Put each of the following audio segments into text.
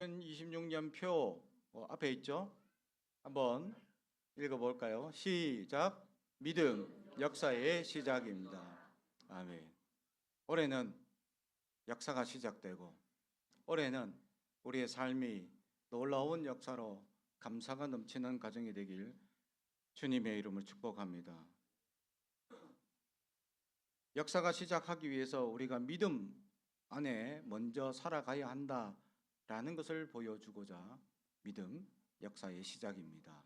2026년 표 앞에 있죠? 한번 읽어볼까요? 시작. 믿음, 역사의 시작입니다. 아멘. 올해는 역사가 시작되고 올해는 우리의 삶이 놀라운 역사로 감사가 넘치는 가정이 되길 주님의 이름을 축복합니다. 역사가 시작하기 위해서 우리가 믿음 안에 먼저 살아가야 한다라는 것을 보여주고자 믿음, 역사의 시작입니다.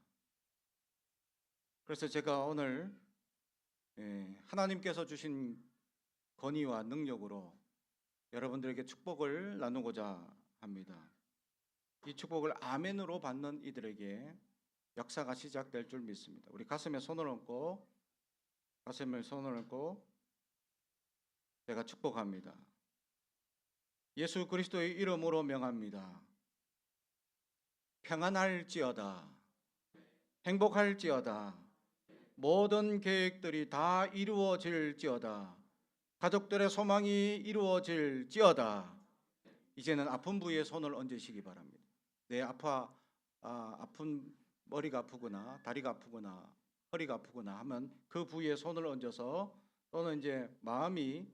그래서 제가 오늘 하나님께서 주신 권위와 능력으로 여러분들에게 축복을 나누고자 합니다. 이 축복을 아멘으로 받는 이들에게 역사가 시작될 줄 믿습니다. 우리 가슴에 손을 얹고 제가 축복합니다. 예수 그리스도의 이름으로 명합니다. 평안할지어다. 행복할지어다. 모든 계획들이 다 이루어질지어다. 가족들의 소망이 이루어질지어다. 이제는 아픈 부위에 손을 얹으시기 바랍니다. 내 아픈 머리가 아프거나 다리가 아프거나 허리가 아프거나 하면 그 부위에 손을 얹어서, 또는 이제 마음이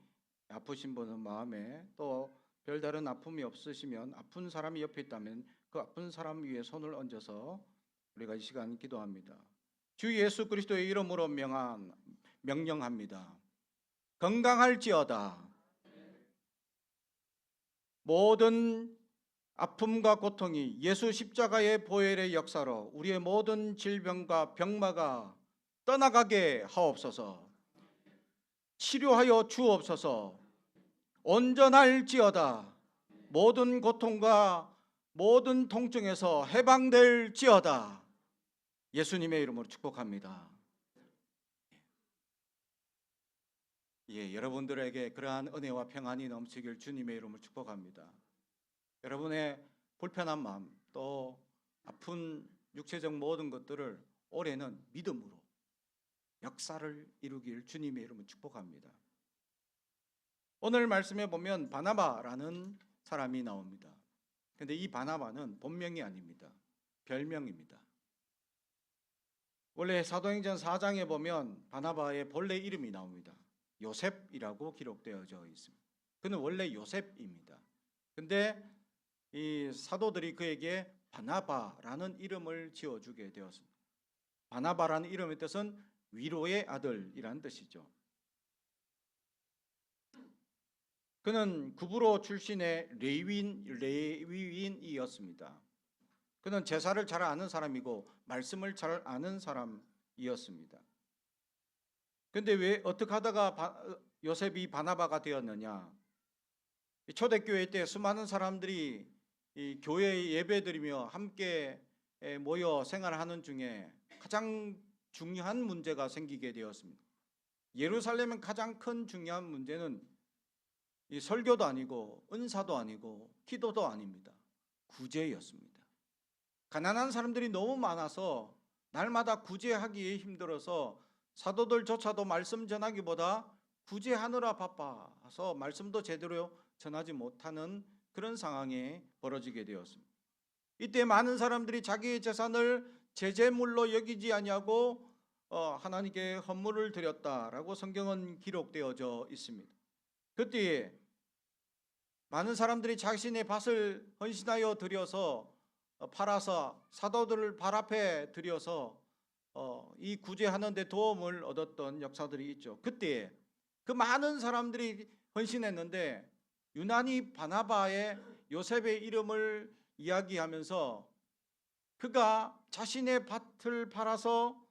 아프신 분은 마음에, 또 별다른 아픔이 없으시면 아픈 사람이 옆에 있다면 그 아픈 사람 위에 손을 얹어서 우리가 이 시간 기도합니다. 주 예수 그리스도의 이름으로 명령합니다. 건강할지어다. 모든 아픔과 고통이 예수 십자가의 보혈의 역사로 우리의 모든 질병과 병마가 떠나가게 하옵소서. 치료하여 주옵소서. 온전할지어다. 모든 고통과 모든 통증에서 해방될지어다. 예수님의 이름으로 축복합니다. 여러분들에게 그러한 은혜와 평안이 넘치길 주님의 이름으로 축복합니다. 여러분의 불편한 마음, 또 아픈 육체적 모든 것들을 올해는 믿음으로 역사를 이루길 주님의 이름으로 축복합니다. 오늘 말씀에 보면 바나바라는 사람이 나옵니다. 그런데 이 바나바는 본명이 아닙니다. 별명입니다. 원래 사도행전 4장에 보면 바나바의 본래 이름이 나옵니다. 요셉이라고 기록되어져 있습니다. 그는 원래 요셉입니다. 근데 이 사도들이 그에게 바나바라는 이름을 지어주게 되었습니다. 바나바라는 이름의 뜻은 위로의 아들이라는 뜻이죠. 그는 구브로 출신의 레위인이었습니다. 그는 제사를 잘 아는 사람이고 말씀을 잘 아는 사람이었습니다. 그런데 왜 어떻게 하다가 요셉이 바나바가 되었느냐? 초대교회 때 수많은 사람들이 이 교회에 예배드리며 함께 모여 생활하는 중에 가장 중요한 문제가 생기게 되었습니다. 예루살렘은 가장 큰 중요한 문제는 이 설교도 아니고 은사도 아니고 기도도 아닙니다. 구제였습니다. 가난한 사람들이 너무 많아서 날마다 구제하기에 힘들어서 사도들조차도 말씀 전하기보다 구제하느라 바빠서 말씀도 제대로 전하지 못하는 그런 상황이 벌어지게 되었습니다. 이때 많은 사람들이 자기의 재산을 제재물로 여기지 아니하고 하나님께 헌물을 드렸다라고 성경은 기록되어져 있습니다. 그때에 많은 사람들이 자신의 밭을 헌신하여 드려서 팔아서 사도들을 발 앞에 드려서 이 구제하는 데 도움을 얻었던 역사들이 있죠. 그때 그 많은 사람들이 헌신했는데 유난히 바나바의 요셉의 이름을 이야기하면서 그가 자신의 밭을 팔아서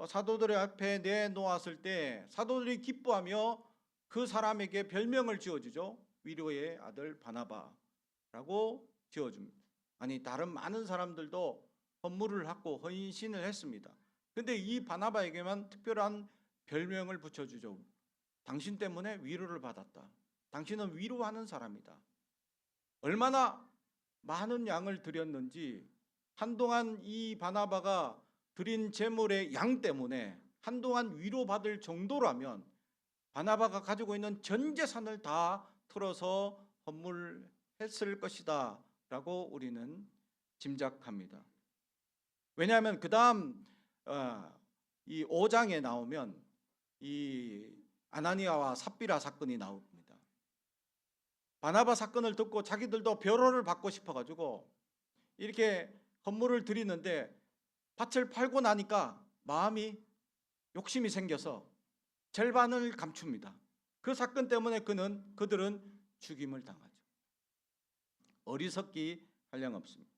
사도들의 앞에 내놓았을 때 사도들이 기뻐하며 그 사람에게 별명을 지어주죠. 위로의 아들 바나바라고 지어줍니다. 아니, 다른 많은 사람들도 헌물을 하고 헌신을 했습니다. 근데 이 바나바에게만 특별한 별명을 붙여주죠. 당신 때문에 위로를 받았다. 당신은 위로하는 사람이다. 얼마나 많은 양을 드렸는지, 한동안 이 바나바가 드린 제물의 양 때문에 한동안 위로받을 정도라면 바나바가 가지고 있는 전 재산을 다 털어서 헌물했을 것이다 라고 우리는 짐작합니다. 왜냐하면 그 다음 이 5장에 나오면 이 아나니아와 삽비라 사건이 나옵니다. 바나바 사건을 듣고 자기들도 벼로를 받고 싶어가지고 이렇게 헌물을 드리는데 밭을 팔고 나니까 마음이 욕심이 생겨서 절반을 감춥니다. 그 사건 때문에 그들은 죽임을 당하죠. 어리석기 한량없습니다.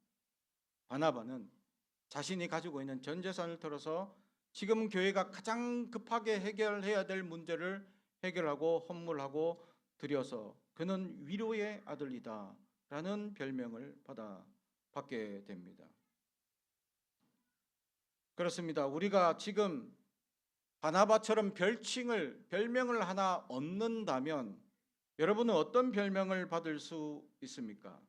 바나바는 자신이 가지고 있는 전 재산을 털어서 지금 교회가 가장 급하게 해결해야 될 문제를 해결하고 헌물하고 드려서 그는 위로의 아들이다 라는 별명을 받게 됩니다. 그렇습니다. 우리가 지금 바나바처럼 별명을 하나 얻는다면 여러분은 어떤 별명을 받을 수 있습니까?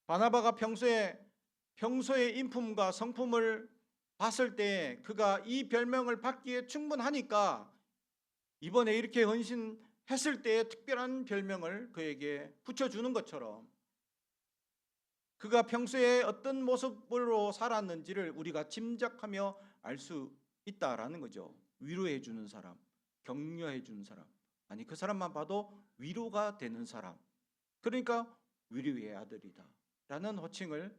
바나바가 평소에 인품과 성품을 봤을 때 그가 이 별명을 받기에 충분하니까 이번에 이렇게 헌신했을 때의 특별한 별명을 그에게 붙여주는 것처럼 그가 평소에 어떤 모습으로 살았는지를 우리가 짐작하며 알 수 있다라는 거죠. 위로해 주는 사람, 격려해 주는 사람, 아니 그 사람만 봐도 위로가 되는 사람, 그러니까 위로의 아들이다 라는 호칭을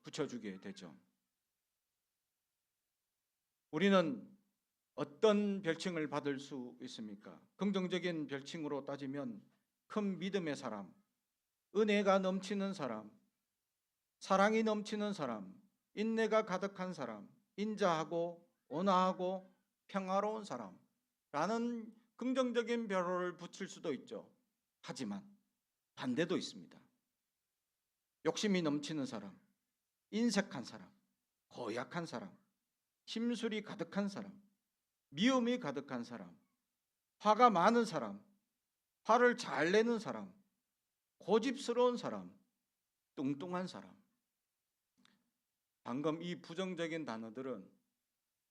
붙여주게 되죠. 우리는 어떤 별칭을 받을 수 있습니까? 긍정적인 별칭으로 따지면 큰 믿음의 사람, 은혜가 넘치는 사람, 사랑이 넘치는 사람, 인내가 가득한 사람, 인자하고 온화하고 평화로운 사람라는 긍정적인 별호를 붙일 수도 있죠. 하지만 반대도 있습니다. 욕심이 넘치는 사람, 인색한 사람, 고약한 사람, 심술이 가득한 사람, 미움이 가득한 사람, 화가 많은 사람, 화를 잘 내는 사람, 고집스러운 사람, 뚱뚱한 사람. 방금 이 부정적인 단어들은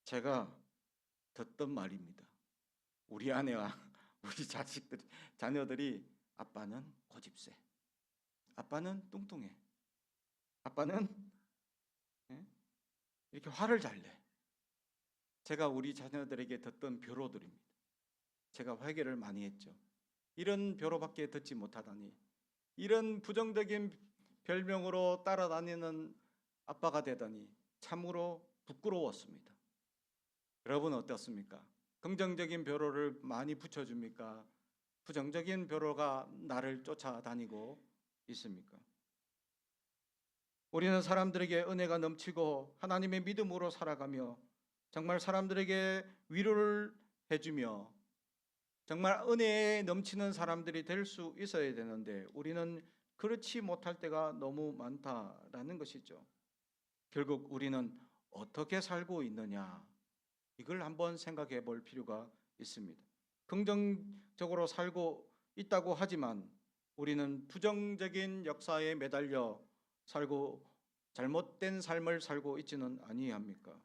제가 듣던 말입니다. 우리 아내와 우리 자녀들이 아빠는 고집세, 아빠는 뚱뚱해, 아빠는 이렇게 화를 잘 내. 제가 우리 자녀들에게 듣던 벼로들입니다. 제가 회개를 많이 했죠. 이런 벼로밖에 듣지 못하다니, 이런 부정적인 별명으로 따라다니는 아빠가 되다니 참으로 부끄러웠습니다. 여러분 어떻습니까? 긍정적인 벼로를 많이 붙여줍니까? 부정적인 벼로가 나를 쫓아다니고 있습니까? 우리는 사람들에게 은혜가 넘치고 하나님의 믿음으로 살아가며 정말 사람들에게 위로를 해주며 정말 은혜에 넘치는 사람들이 될 수 있어야 되는데 우리는 그렇지 못할 때가 너무 많다라는 것이죠. 결국 우리는 어떻게 살고 있느냐, 이걸 한번 생각해 볼 필요가 있습니다. 긍정적으로 살고 있다고 하지만 우리는 부정적인 역사에 매달려 살고 잘못된 삶을 살고 있지는 아니합니까?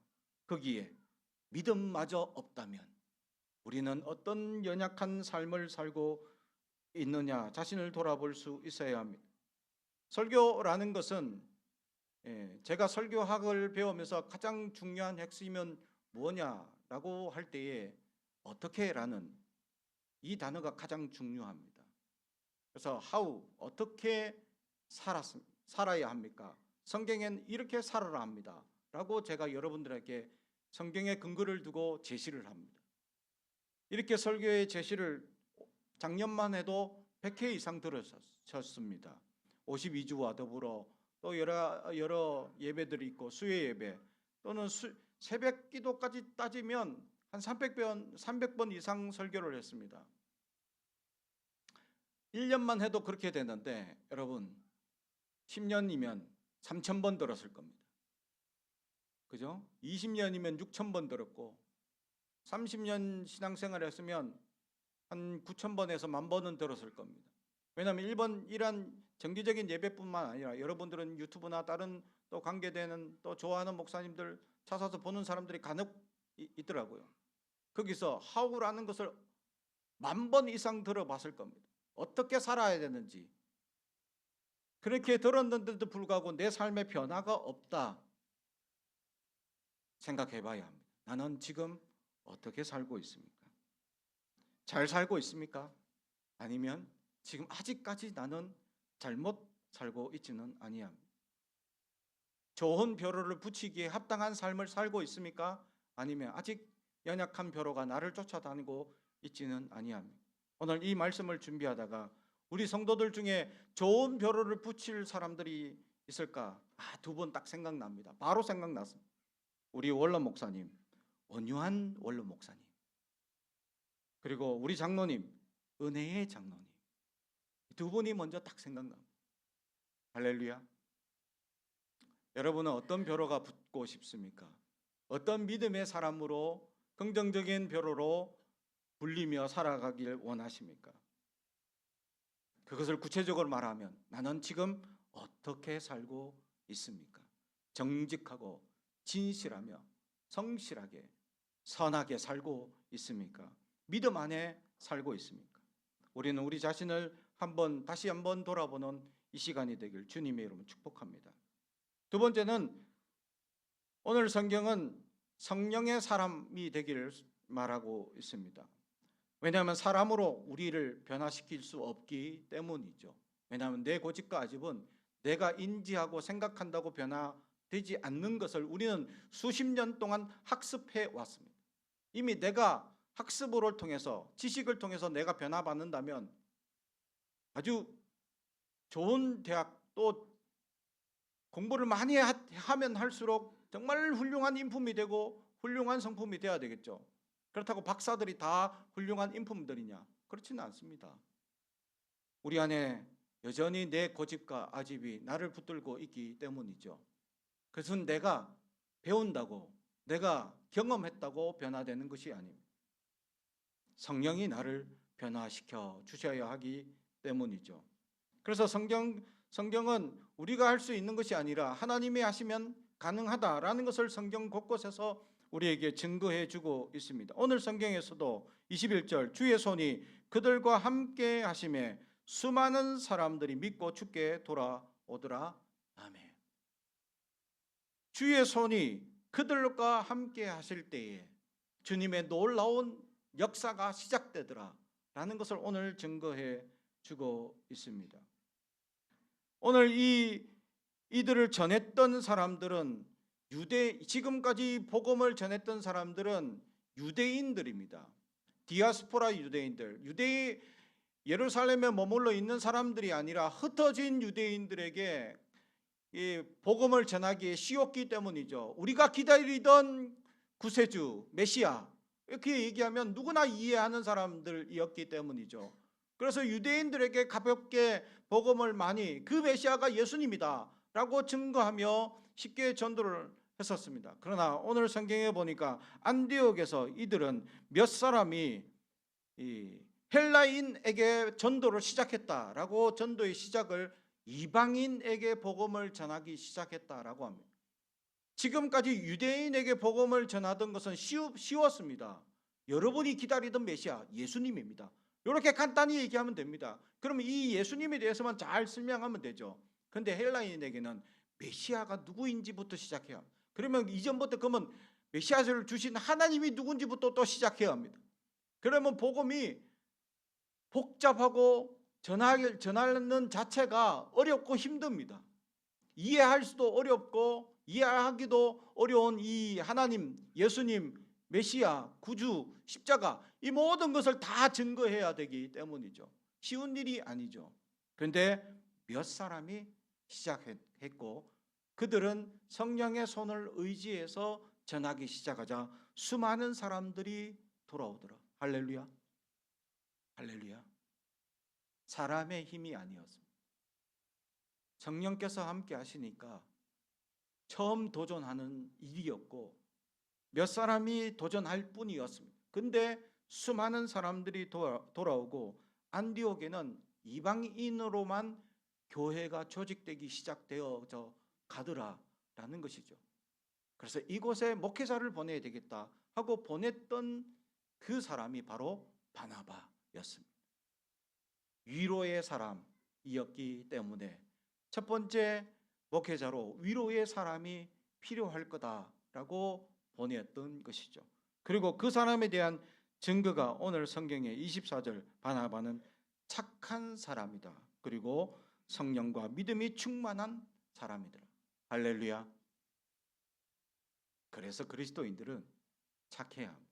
거기에 믿음마저 없다면 우리는 어떤 연약한 삶을 살고 있느냐 자신을 돌아볼 수 있어야 합니다. 설교라는 것은 제가 설교학을 배우면서 가장 중요한 핵심은 뭐냐라고 할 때에 어떻게라는 이 단어가 가장 중요합니다. 그래서 how, 어떻게 살아야 합니까? 성경엔 이렇게 살아라 합니다 라고 제가 여러분들에게 성경에 근거를 두고 제시를 합니다. 이렇게 설교의 제시를 작년만 해도 100회 이상 들으셨습니다. 52주와 더불어 또 여러 예배들이 있고 수요 예배 또는 새벽 기도까지 따지면 한 300번 이상 설교를 했습니다. 1년만 해도 그렇게 되는데 여러분 10년이면 3,000번 들었을 겁니다. 그죠? 20년이면 6,000번 들었고 30년 신앙생활 했으면 한 9,000번에서 10,000번은 들었을 겁니다. 왜냐하면 이런 정기적인 예배뿐만 아니라 여러분들은 유튜브나 다른 또 관계되는 또 좋아하는 목사님들 찾아서 보는 사람들이 간혹 있더라고요. 거기서 how라는 것을 10,000번 이상 들어봤을 겁니다. 어떻게 살아야 되는지, 그렇게 들었는데도 불구하고 내 삶에 변화가 없다 생각해 봐야 합니다. 나는 지금 어떻게 살고 있습니까? 잘 살고 있습니까? 아니면 지금 아직까지 나는 잘못 살고 있지는 아니합니다. 좋은 벼로를 붙이기에 합당한 삶을 살고 있습니까? 아니면 아직 연약한 벼로가 나를 쫓아다니고 있지는 아니합니다. 오늘 이 말씀을 준비하다가 우리 성도들 중에 좋은 벼로를 붙일 사람들이 있을까? 두 분 딱 생각납니다. 바로 생각났습니다. 우리 원로 목사님, 온유한 원로 목사님, 그리고 우리 장로님, 은혜의 장로님, 두 분이 먼저 딱 생각납니다. 할렐루야. 여러분은 어떤 벼로가 붙고 싶습니까? 어떤 믿음의 사람으로 긍정적인 벼로로 불리며 살아가길 원하십니까? 그것을 구체적으로 말하면 나는 지금 어떻게 살고 있습니까? 정직하고 진실하며 성실하게 선하게 살고 있습니까? 믿음 안에 살고 있습니까? 우리는 우리 자신을 다시 한번 돌아보는 이 시간이 되길 주님의 이름으로 축복합니다. 두 번째는 오늘 성경은 성령의 사람이 되기를 말하고 있습니다. 왜냐하면 사람으로 우리를 변화시킬 수 없기 때문이죠. 왜냐하면 내 고집과 아집은 내가 인지하고 생각한다고 변화되지 않는 것을 우리는 수십 년 동안 학습해 왔습니다. 이미 내가 학습을 통해서 지식을 통해서 내가 변화받는다면 아주 좋은 대학 또 공부를 많이 하면 할수록 정말 훌륭한 인품이 되고 훌륭한 성품이 되어야 되겠죠. 그렇다고 박사들이 다 훌륭한 인품들이냐? 그렇지는 않습니다. 우리 안에 여전히 내 고집과 아집이 나를 붙들고 있기 때문이죠. 그것은 내가 배운다고 내가 경험했다고 변화되는 것이 아닙니다. 성령이 나를 변화시켜 주셔야 하기 때문이죠. 그래서 성경은 우리가 할 수 있는 것이 아니라 하나님이 하시면 가능하다라는 것을 성경 곳곳에서 우리에게 증거해 주고 있습니다. 오늘 성경에서도 21절 주의 손이 그들과 함께 하심에 수많은 사람들이 믿고 주께 돌아오더라. 아멘. 주의 손이 그들과 함께 하실 때에 주님의 놀라운 역사가 시작되더라 라는 것을 오늘 증거해 주고 있습니다. 오늘 이들을 전했던 사람들은 지금까지 복음을 전했던 사람들은 유대인들입니다. 디아스포라 유대인들, 예루살렘에 머물러 있는 사람들이 아니라 흩어진 유대인들에게 이 복음을 전하기에 쉬웠기 때문이죠. 우리가 기다리던 구세주 메시아 이렇게 얘기하면 누구나 이해하는 사람들이었기 때문이죠. 그래서 유대인들에게 가볍게 복음을 많이 그 메시아가 예수님이다 라고 증거하며 쉽게 전도를 했었습니다. 그러나 오늘 성경에 보니까 안디옥에서 이들은 몇 사람이 이 헬라인에게 전도를 시작했다라고 전도의 시작을 이방인에게 복음을 전하기 시작했다라고 합니다. 지금까지 유대인에게 복음을 전하던 것은 쉬웠습니다. 여러분이 기다리던 메시아 예수님입니다. 이렇게 간단히 얘기하면 됩니다. 그러면 이 예수님에 대해서만 잘 설명하면 되죠. 그런데 헬라인에게는 메시아가 누구인지부터 시작해야 합니다. 그러면 이전부터 그러면 메시아를 주신 하나님이 누군지부터 또 시작해야 합니다. 그러면 복음이 복잡하고 전하는 자체가 어렵고 힘듭니다. 이해할 수도 어렵고 이해하기도 어려운 이 하나님, 예수님, 메시아, 구주, 십자가 이 모든 것을 다 증거해야 되기 때문이죠. 쉬운 일이 아니죠. 그런데 몇 사람이 시작했고 그들은 성령의 손을 의지해서 전하기 시작하자 수많은 사람들이 돌아오더라. 할렐루야. 할렐루야. 사람의 힘이 아니었습니다. 성령께서 함께 하시니까 처음 도전하는 일이었고 몇 사람이 도전할 뿐이었습니다. 근데 수많은 사람들이 돌아오고 안디옥에는 이방인으로만 교회가 조직되기 시작되어져 가더라라는 것이죠. 그래서 이곳에 목회자를 보내야 되겠다 하고 보냈던 그 사람이 바로 바나바였습니다. 위로의 사람이었기 때문에 첫 번째 목회자로 위로의 사람이 필요할 거다라고 보냈던 것이죠. 그리고 그 사람에 대한 증거가 오늘 성경의 24절 바나바는 착한 사람이다. 그리고 성령과 믿음이 충만한 사람이더라. 할렐루야. 그래서 그리스도인들은 착해야 합니다.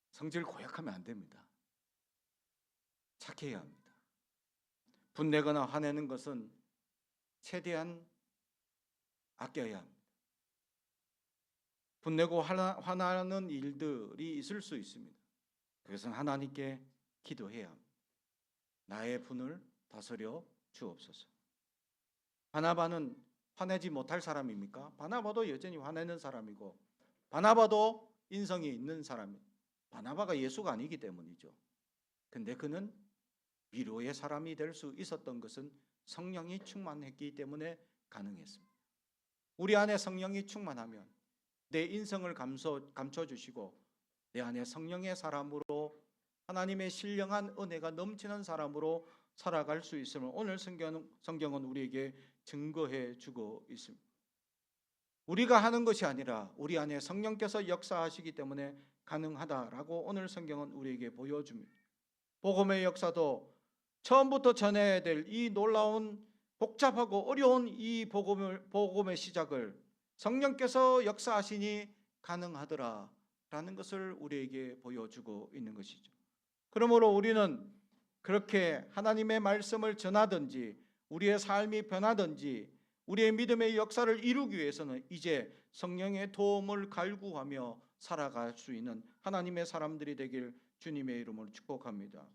성질 고약하면 안 됩니다. 착해야 합니다. 분내거나 화내는 것은 최대한 아껴야 합니다. 분내고 화나는 일들이 있을 수 있습니다. 그것은 하나님께 기도해야 합니다. 나의 분을 다스려 주옵소서. 바나바는 화내지 못할 사람입니까? 바나바도 여전히 화내는 사람이고, 바나바도 인성이 있는 사람입니다. 바나바가 예수가 아니기 때문이죠. 근데 그는 위로의 사람이 될 수 있었던 것은 성령이 충만했기 때문에 가능했습니다. 우리 안에 성령이 충만하면 내 인성을 감춰주시고 내 안에 성령의 사람으로 하나님의 신령한 은혜가 넘치는 사람으로 살아갈 수 있음을 오늘 성경은 우리에게 증거해 주고 있습니다. 우리가 하는 것이 아니라 우리 안에 성령께서 역사하시기 때문에 가능하다라고 오늘 성경은 우리에게 보여줍니다. 복음의 역사도 처음부터 전해야 될 이 놀라운 복잡하고 어려운 이 복음의 시작을 성령께서 역사하시니 가능하더라라는 것을 우리에게 보여주고 있는 것이죠. 그러므로 우리는 그렇게 하나님의 말씀을 전하든지 우리의 삶이 변하든지 우리의 믿음의 역사를 이루기 위해서는 이제 성령의 도움을 갈구하며 살아갈 수 있는 하나님의 사람들이 되길 주님의 이름으로 축복합니다.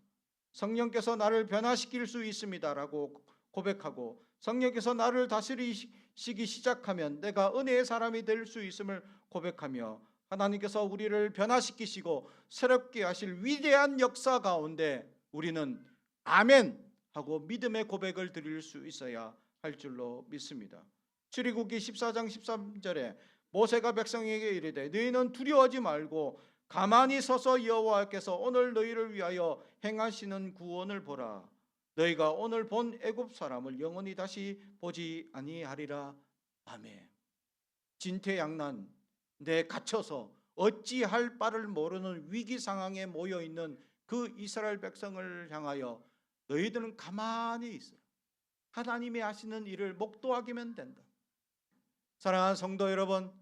성령께서 나를 변화시킬 수 있습니다라고 고백하고 성령께서 나를 다스리시기 시작하면 내가 은혜의 사람이 될 수 있음을 고백하며 하나님께서 우리를 변화시키시고 새롭게 하실 위대한 역사 가운데 우리는 아멘 하고 믿음의 고백을 드릴 수 있어야 할 줄로 믿습니다. 출애굽기 14장 13절에 모세가 백성에게 이르되 너희는 두려워하지 말고 가만히 서서 여호와께서 오늘 너희를 위하여 행하시는 구원을 보라. 너희가 오늘 본 애굽 사람을 영원히 다시 보지 아니하리라. 아멘. 진퇴양난 내 갇혀서 어찌할 바를 모르는 위기 상황에 모여 있는 그 이스라엘 백성을 향하여 너희들은 가만히 있어라. 하나님이 하시는 일을 목도하기면 된다. 사랑하는 성도 여러분,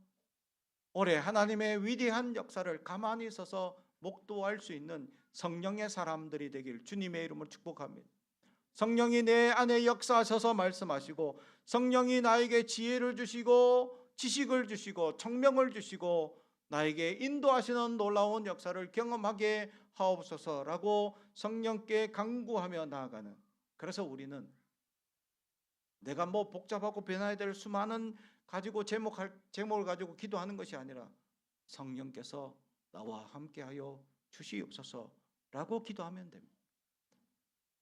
올해 하나님의 위대한 역사를 가만히 서서 목도할 수 있는 성령의 사람들이 되길 주님의 이름으로 축복합니다. 성령이 내 안에 역사하셔서 말씀하시고 성령이 나에게 지혜를 주시고 지식을 주시고 청명을 주시고 나에게 인도하시는 놀라운 역사를 경험하게 하옵소서라고 성령께 간구하며 나아가는, 그래서 우리는 내가 뭐 복잡하고 변화해야 될 수많은 제목을 가지고 기도하는 것이 아니라 성령께서 나와 함께하여 주시옵소서라고 기도하면 됩니다.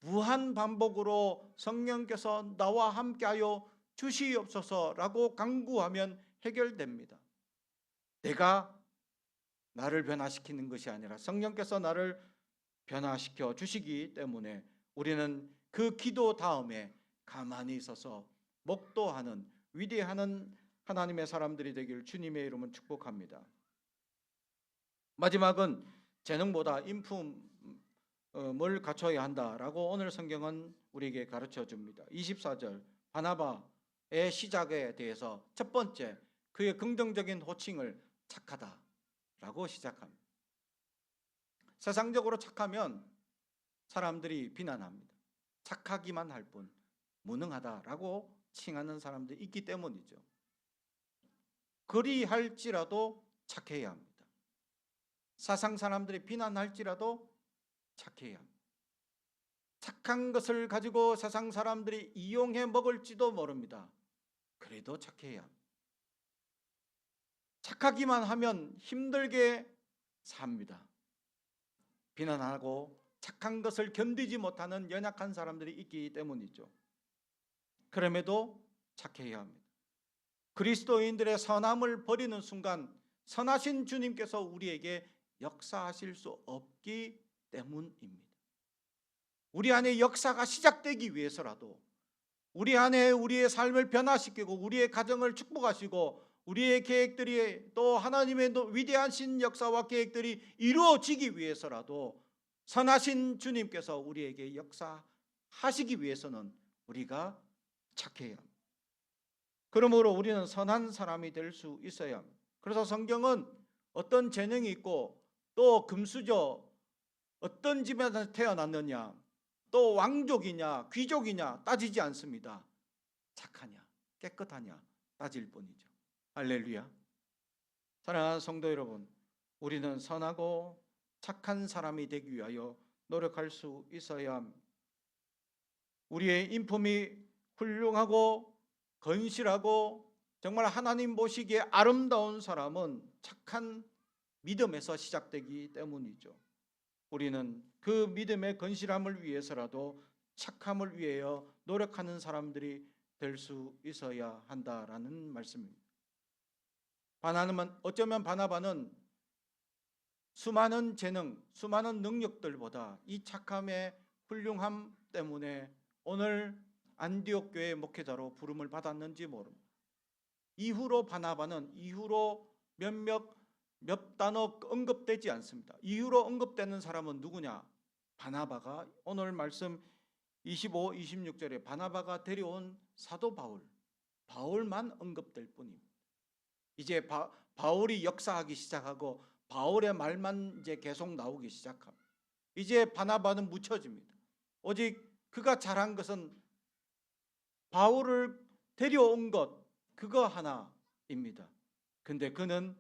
무한 반복으로 성령께서 나와 함께하여 주시옵소서라고 간구하면 해결됩니다. 내가 나를 변화시키는 것이 아니라 성령께서 나를 변화시켜 주시기 때문에 우리는 그 기도 다음에 가만히 있어서 목도하는 위대한 하나님의 사람들이 되길 주님의 이름으로 축복합니다. 마지막은 재능보다 인품을 갖춰야 한다라고 오늘 성경은 우리에게 가르쳐 줍니다. 24절 바나바의 시작에 대해서 첫 번째 그의 긍정적인 호칭을 착하다라고 시작합니다. 세상적으로 착하면 사람들이 비난합니다. 착하기만 할 뿐 무능하다라고 칭하는 사람들이 있기 때문이죠. 그리할지라도 착해야 합니다. 세상 사람들이 비난할지라도 착해야 합니다. 착한 것을 가지고 세상 사람들이 이용해 먹을지도 모릅니다. 그래도 착해야 합니다. 착하기만 하면 힘들게 삽니다. 비난하고 착한 것을 견디지 못하는 연약한 사람들이 있기 때문이죠. 그럼에도 착해야 합니다. 그리스도인들의 선함을 버리는 순간 선하신 주님께서 우리에게 역사하실 수 없기 때문입니다. 우리 안에 역사가 시작되기 위해서라도 우리 안에 우리의 삶을 변화시키고 우리의 가정을 축복하시고 우리의 계획들이 또 하나님의 위대하신 역사와 계획들이 이루어지기 위해서라도 선하신 주님께서 우리에게 역사하시기 위해서는 우리가 착해야 합니다. 그러므로 우리는 선한 사람이 될 수 있어야 합니다. 그래서 성경은 어떤 재능이 있고 또 금수저 어떤 집에서 태어났느냐 또 왕족이냐 귀족이냐 따지지 않습니다. 착하냐 깨끗하냐 따질 뿐이죠. 할렐루야. 사랑하는 성도 여러분, 우리는 선하고 착한 사람이 되기 위하여 노력할 수 있어야 합니다. 우리의 인품이 훌륭하고 건실하고 정말 하나님 보시기에 아름다운 사람은 착한 믿음에서 시작되기 때문이죠. 우리는 그 믿음의 건실함을 위해서라도 착함을 위하여 노력하는 사람들이 될 수 있어야 한다라는 말씀입니다. 어쩌면 바나바는 수많은 재능, 수많은 능력들보다 이 착함의 훌륭함 때문에 오늘 안디옥 교회 목회자로 부름을 받았는지 모릅니다. 이후로 바나바는 몇 단어 언급되지 않습니다. 이후로 언급되는 사람은 누구냐? 바나바가 오늘 말씀 25, 26절에 바나바가 데려온 사도 바울만 언급될 뿐입니다. 이제 바울이 역사하기 시작하고 바울의 말만 이제 계속 나오기 시작합니다. 이제 바나바는 묻혀집니다. 오직 그가 잘한 것은 바울을 데려온 것 그거 하나입니다. 근데 그는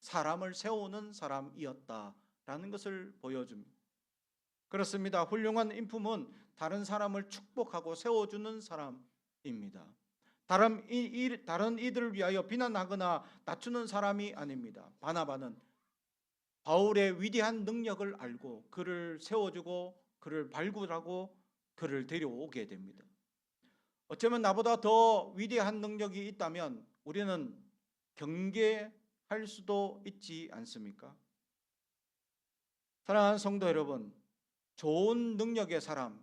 사람을 세우는 사람이었다라는 것을 보여줍니다. 그렇습니다. 훌륭한 인품은 다른 사람을 축복하고 세워주는 사람입니다. 다른 이들을 위하여 비난하거나 낮추는 사람이 아닙니다. 바나바는 바울의 위대한 능력을 알고 그를 세워주고 그를 발굴하고 그를 데려오게 됩니다. 어쩌면 나보다 더 위대한 능력이 있다면 우리는 경계할 수도 있지 않습니까? 사랑하는 성도 여러분, 좋은 능력의 사람,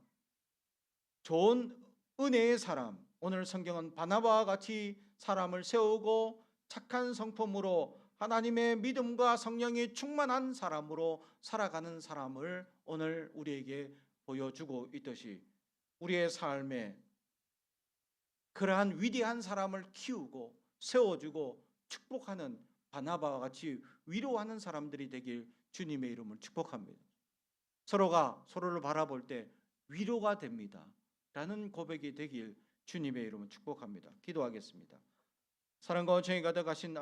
좋은 은혜의 사람, 오늘 성경은 바나바와 같이 사람을 세우고 착한 성품으로 하나님의 믿음과 성령이 충만한 사람으로 살아가는 사람을 오늘 우리에게 보여주고 있듯이 우리의 삶에 그러한 위대한 사람을 키우고 세워주고 축복하는 바나바와 같이 위로하는 사람들이 되길 주님의 이름을 축복합니다. 서로가 서로를 바라볼 때 위로가 됩니다 라는 고백이 되길 주님의 이름을 축복합니다. 기도하겠습니다. 사랑과 은총이 가득하신